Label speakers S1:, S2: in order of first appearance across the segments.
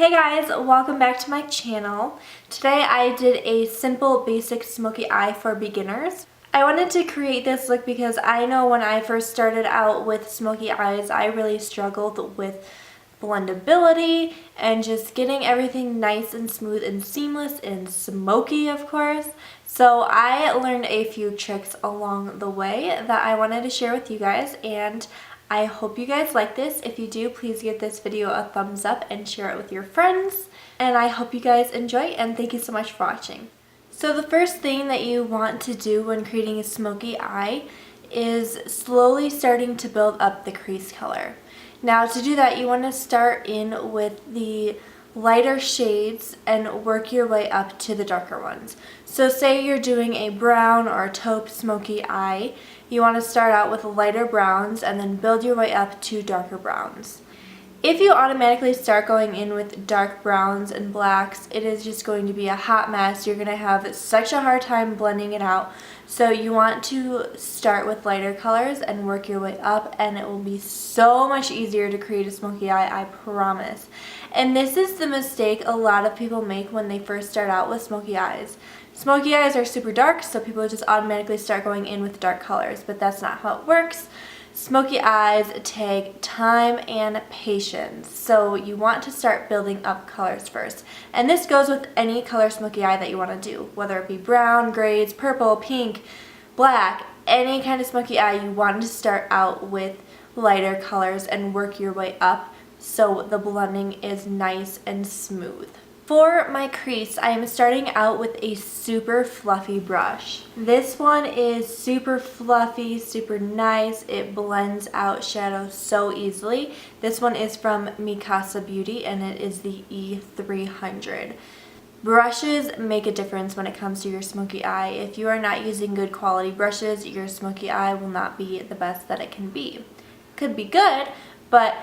S1: Hey guys, welcome back to my channel. Today I did a simple basic smoky eye for beginners. I wanted to create this look because I know when I first started out with smoky eyes, I really struggled with blendability and just getting everything nice and smooth and seamless and smoky, of course. So I learned a few tricks along the way that I wanted to share with you guys, and I hope you guys like this. If you do, please give this video a thumbs up and share it with your friends. And I hope you guys enjoy, and thank you so much for watching. So the first thing that you want to do when creating a smoky eye is slowly starting to build up the crease color. Now to do that, you want to start in with the lighter shades and work your way up to the darker ones. So say you're doing a brown or a taupe smoky eye, you want to start out with lighter browns and then build your way up to darker browns. If you automatically start going in with dark browns and blacks, it is just going to be a hot mess. You're going to have such a hard time blending it out. So you want to start with lighter colors and work your way up, and it will be so much easier to create a smoky eye, I promise. And this is the mistake a lot of people make when they first start out with smoky eyes. Smoky eyes are super dark, so people just automatically start going in with dark colors, but that's not how it works. Smoky eyes take time and patience, so you want to start building up colors first. And this goes with any color smoky eye that you want to do, whether it be brown, grays, purple, pink, black, any kind of smoky eye. You want to start out with lighter colors and work your way up so the blending is nice and smooth. For my crease, I am starting out with a super fluffy brush. This one is super fluffy, super nice. It blends out shadows so easily. This one is from Mikasa Beauty, and it is the E300. Brushes make a difference when it comes to your smoky eye. If you are not using good quality brushes, your smoky eye will not be the best that it can be. Could be good, but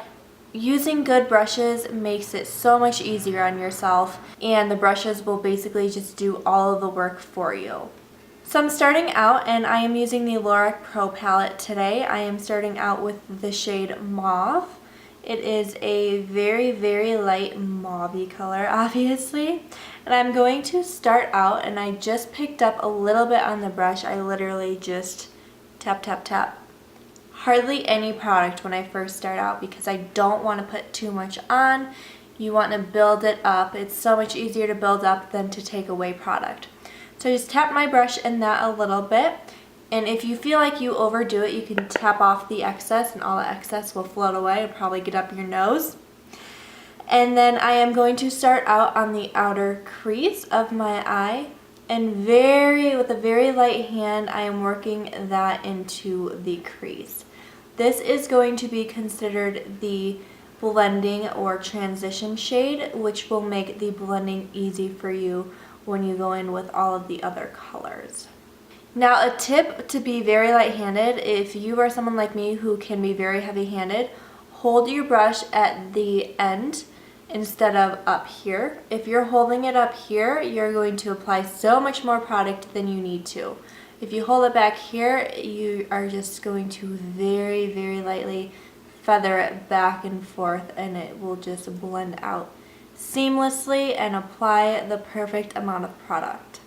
S1: using good brushes makes it so much easier on yourself, and the brushes will basically just do all of the work for you. So I'm starting out, and I am using the Lorac Pro palette today. I am starting out with the shade Mauve. It is a very, very light mauve color, obviously. And I'm going to start out, and I just picked up a little bit on the brush. I literally just tap, tap, tap. Hardly any product when I first start out because I don't want to put too much on. You want to build it up. It's so much easier to build up than to take away product. So I just tap my brush in that a little bit, and if you feel like you overdo it, you can tap off the excess and all the excess will float away and probably get up your nose. And then I am going to start out on the outer crease of my eye, and with a very light hand I am working that into the crease. This is going to be considered the blending or transition shade, which will make the blending easy for you when you go in with all of the other colors. Now, a tip to be very light-handed: if you are someone like me who can be very heavy-handed, hold your brush at the end instead of up here. If you're holding it up here, you're going to apply so much more product than you need to. If you hold it back here, you are just going to very, very lightly feather it back and forth, and it will just blend out seamlessly and apply the perfect amount of product.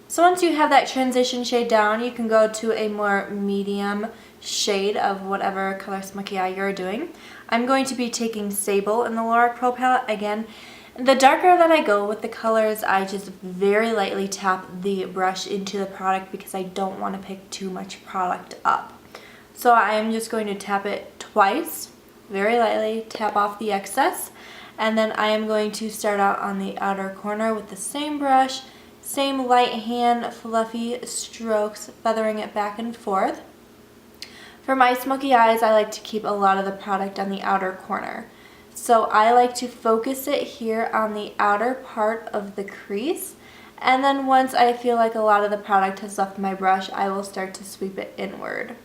S1: So once you have that transition shade down, you can go to a more medium shade of whatever color smoky eye you're doing. I'm going to be taking Sable in the Lorac Pro palette. Again, the darker that I go with the colors, I just very lightly tap the brush into the product because I don't want to pick too much product up. So I am just going to tap it twice, very lightly, tap off the excess, and then I am going to start out on the outer corner with the same brush, same light hand, fluffy strokes, feathering it back and forth. For my smoky eyes, I like to keep a lot of the product on the outer corner. So I like to focus it here on the outer part of the crease, and then once I feel like a lot of the product has left my brush, I will start to sweep it inward.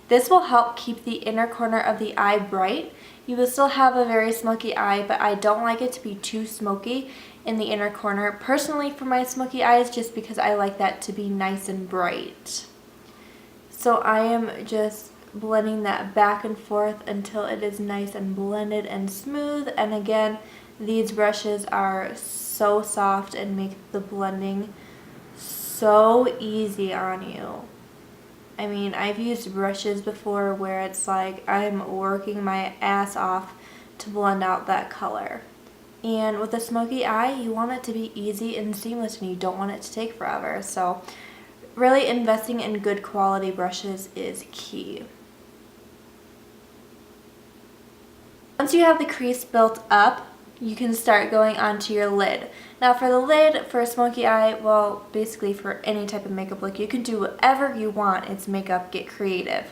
S1: This will help keep the inner corner of the eye bright. You will still have a very smoky eye, but I don't like it to be too smoky in the inner corner, personally, for my smoky eyes, just because I like that to be nice and bright. So I am just blending that back and forth until it is nice and blended and smooth. And again, these brushes are so soft and make the blending so easy on you. I mean, I've used brushes before where it's like I'm working my ass off to blend out that color. And with a smoky eye, you want it to be easy and seamless, and you don't want it to take forever. So really investing in good quality brushes is key. Once you have the crease built up, you can start going onto your lid. Now for the lid, for a smoky eye, well, basically for any type of makeup look, you can do whatever you want. It's makeup, get creative.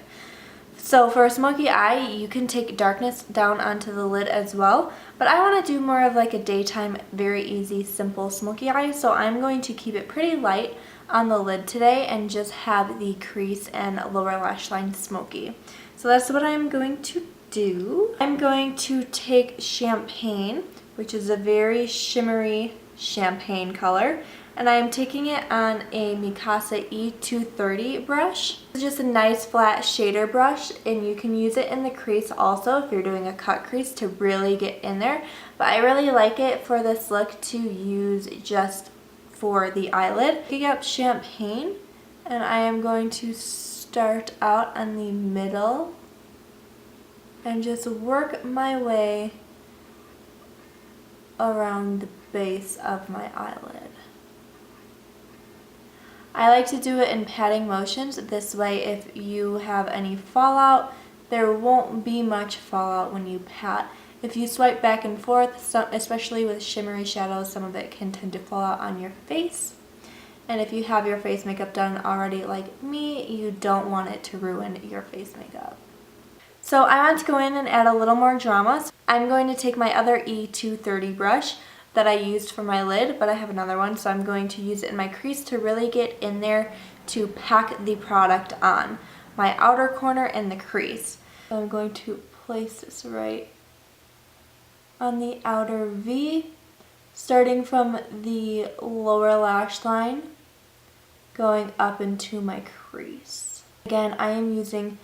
S1: So for a smoky eye, you can take darkness down onto the lid as well, but I want to do more of like a daytime, very easy, simple smoky eye, so I'm going to keep it pretty light on the lid today and just have the crease and lower lash line smoky. So that's what I'm going to do. I'm going to take Champagne, which is a very shimmery champagne color, and I'm taking it on a Mikasa E230 brush. It's just a nice flat shader brush, and you can use it in the crease also if you're doing a cut crease to really get in there. But I really like it for this look to use just for the eyelid. Picking up Champagne, and I am going to start out on the middle and just work my way around the base of my eyelid. I like to do it in patting motions. This way, if you have any fallout, there won't be much fallout when you pat. If you swipe back and forth, especially with shimmery shadows, some of it can tend to fall out on your face. And if you have your face makeup done already like me, you don't want it to ruin your face makeup. So I want to go in and add a little more drama. So I'm going to take my other E230 brush that I used for my lid, but I have another one, so I'm going to use it in my crease to really get in there to pack the product on my outer corner and the crease. So I'm going to place this right on the outer V, starting from the lower lash line, going up into my crease. Again, I am using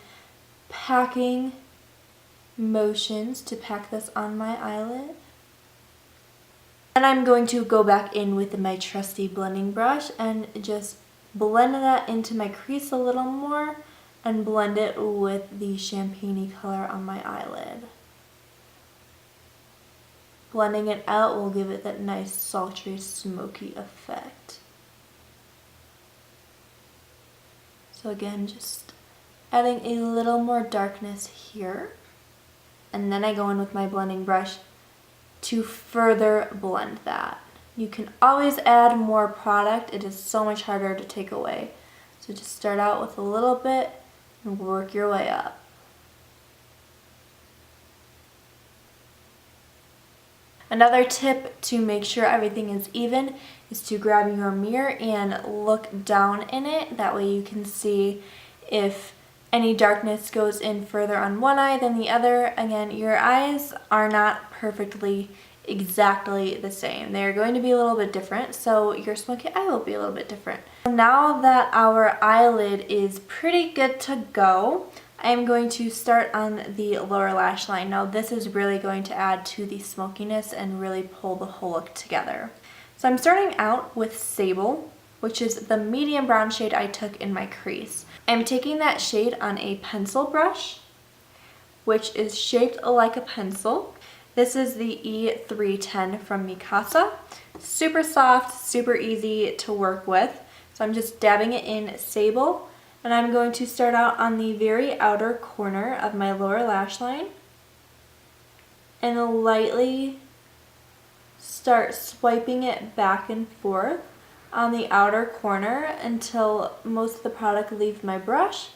S1: packing motions to pack this on my eyelid. And I'm going to go back in with my trusty blending brush and just blend that into my crease a little more and blend it with the champagne color on my eyelid. Blending it out will give it that nice sultry smoky effect. So again, just adding a little more darkness here, and then I go in with my blending brush to further blend that. You can always add more product. It is so much harder to take away. So just start out with a little bit and work your way up. Another tip to make sure everything is even is to grab your mirror and look down in it. That way you can see if any darkness goes in further on one eye than the other. Again, your eyes are not perfectly exactly the same. They're going to be a little bit different, so your smoky eye will be a little bit different. Now that our eyelid is pretty good to go, I am going to start on the lower lash line. Now this is really going to add to the smokiness and really pull the whole look together. So I'm starting out with Sable, which is the medium brown shade I took in my crease. I'm taking that shade on a pencil brush, which is shaped like a pencil. This is the E310 from Mikasa. Super soft, super easy to work with. So I'm just dabbing it in Sable, and I'm going to start out on the very outer corner of my lower lash line and lightly start swiping it back and forth on the outer corner until most of the product leaves my brush,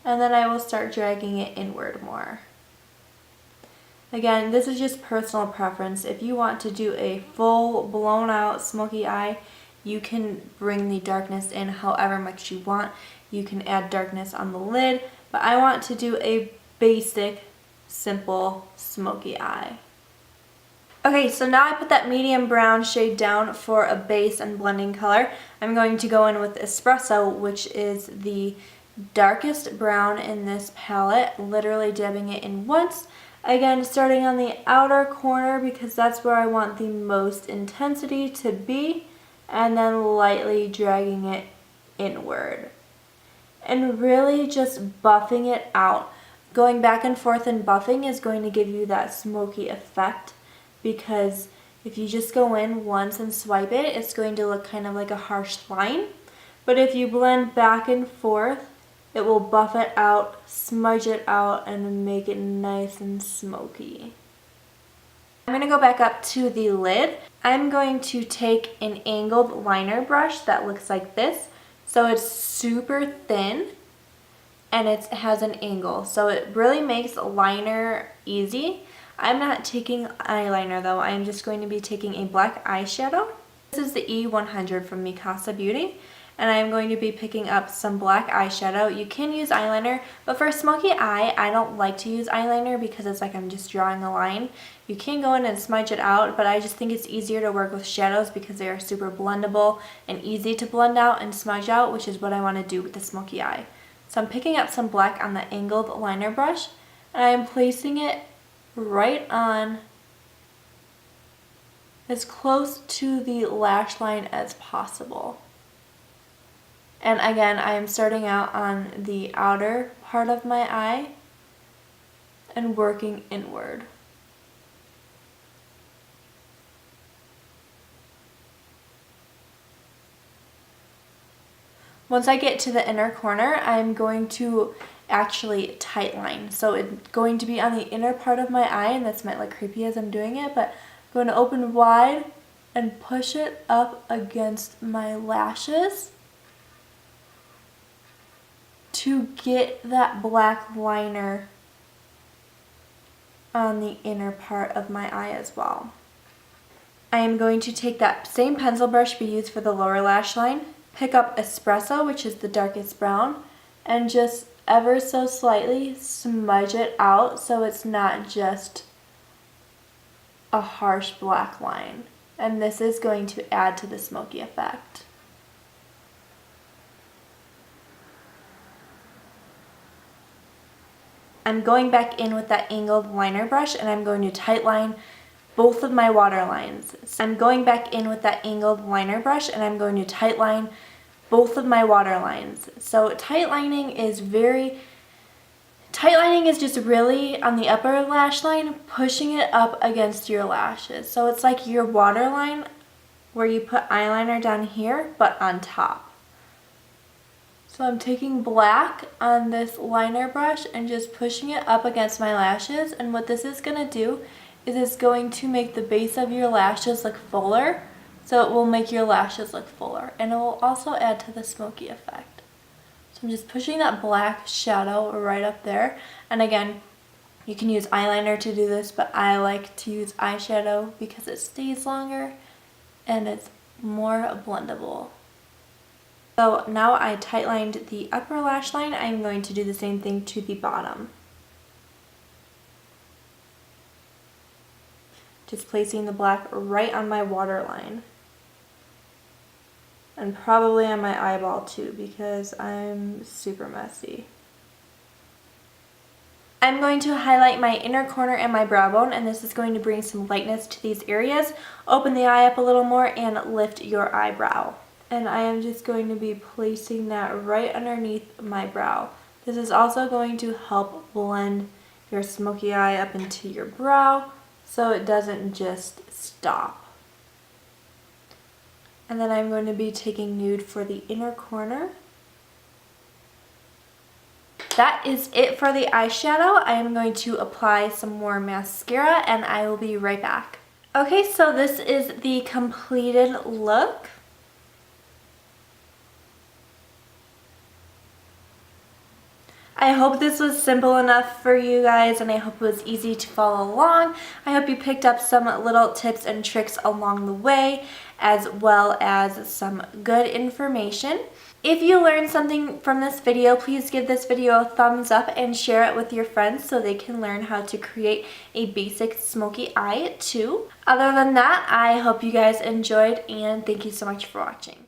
S1: and then I will start dragging it inward more. Again, this is just personal preference. If you want to do a full blown out smoky eye, you can bring the darkness in however much you want. You can add darkness on the lid, but I want to do a basic, simple smoky eye. Okay, so now I put that medium brown shade down for a base and blending color. I'm going to go in with Espresso, which is the darkest brown in this palette, literally dabbing it in once. Again, starting on the outer corner because that's where I want the most intensity to be, and then lightly dragging it inward. And really just buffing it out. Going back and forth and buffing is going to give you that smoky effect, because if you just go in once and swipe it, it's going to look kind of like a harsh line. But if you blend back and forth, it will buff it out, smudge it out, and make it nice and smoky. I'm going to go back up to the lid. I'm going to take an angled liner brush that looks like this. So it's super thin and it has an angle. So it really makes liner easy. I'm not taking eyeliner though. I'm just going to be taking a black eyeshadow. This is the E100 from Mikasa Beauty. And I'm going to be picking up some black eyeshadow. You can use eyeliner, but for a smoky eye, I don't like to use eyeliner because it's like I'm just drawing a line. You can go in and smudge it out, but I just think it's easier to work with shadows because they are super blendable and easy to blend out and smudge out, which is what I want to do with the smoky eye. So I'm picking up some black on the angled liner brush, and I am placing it right on as close to the lash line as possible. And again, I am starting out on the outer part of my eye and working inward. Once I get to the inner corner, I'm going to actually tightline. So it's going to be on the inner part of my eye, and this might look creepy as I'm doing it, but I'm going to open wide and push it up against my lashes to get that black liner on the inner part of my eye as well. I am going to take that same pencil brush we used for the lower lash line, pick up Espresso, which is the darkest brown, and just ever so slightly smudge it out so it's not just a harsh black line. And this is going to add to the smoky effect. I'm going back in with that angled liner brush and I'm going to tightline both of my waterlines. So I'm going back in with that angled liner brush and I'm going to tightline both of my waterlines. So tightlining is just really on the upper lash line, pushing it up against your lashes. So it's like your waterline where you put eyeliner down here, but on top. So I'm taking black on this liner brush and just pushing it up against my lashes, and what this is going to do is it's going to make the base of your lashes look fuller, so it will make your lashes look fuller, and it will also add to the smoky effect. So I'm just pushing that black shadow right up there, and again, you can use eyeliner to do this, but I like to use eyeshadow because it stays longer and it's more blendable. So now I tightlined the upper lash line, I'm going to do the same thing to the bottom. Just placing the black right on my waterline. And probably on my eyeball too, because I'm super messy. I'm going to highlight my inner corner and my brow bone, and this is going to bring some lightness to these areas, open the eye up a little more, and lift your eyebrow. And I am just going to be placing that right underneath my brow. This is also going to help blend your smoky eye up into your brow so it doesn't just stop. And then I'm going to be taking Nude for the inner corner. That is it for the eyeshadow. I am going to apply some more mascara and I will be right back. Okay, so this is the completed look. I hope this was simple enough for you guys and I hope it was easy to follow along. I hope you picked up some little tips and tricks along the way, as well as some good information. If you learned something from this video, please give this video a thumbs up and share it with your friends so they can learn how to create a basic smoky eye too. Other than that, I hope you guys enjoyed and thank you so much for watching.